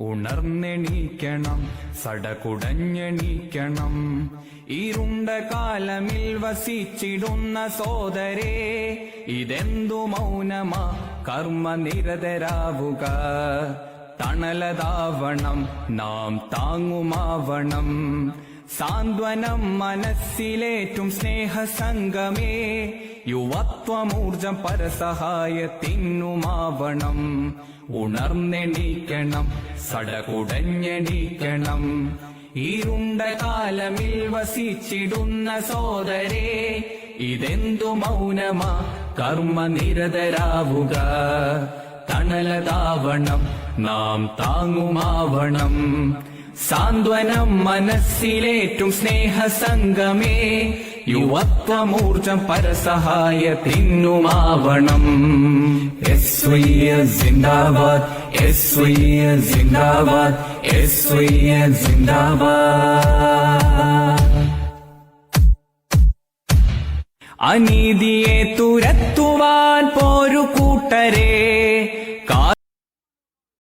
ഉണർന്നെണീക്കണം, സടകുടഞ്ഞെണീക്കണം. ഇരുണ്ട കാലമിൽ വസിച്ചിടുന്ന സോദരേ, ഇതെന്തു മൗനമാ, കർമ്മനിരതരാവുക. തണലതാവണം, നാം താങ്ങുമാവണം. സാന്ത്വനം മനസ്സിലേറ്റും സ്നേഹസംഗമേ, യുവത്വമൂർജം പരസഹായത്തിനുമാവണം. ഉണർന്നെണീക്കണം, സടകുടഞ്ഞെണീക്കണം. ഇരുണ്ട കാലമിൽ വസിച്ചിടുന്ന സോദരേ, ഇതെന്തു മൗനമാ, കർമ്മനിരതരാവുക. തണലതാവണം, നാം താങ്ങുമാവണം. സാന്ത്വനം മനസ്സിലേറ്റും സ്നേഹസംഗമേ, യുവത്വമൂർജം പരസഹായത്തിനുമാവണം. ജിന്ദാബാദ്, ജിന്ദാബാദ്, ജിന്ദാബാദ്. അനീതിയെ തുരത്തുവാൻ പോരു കൂട്ടരേ,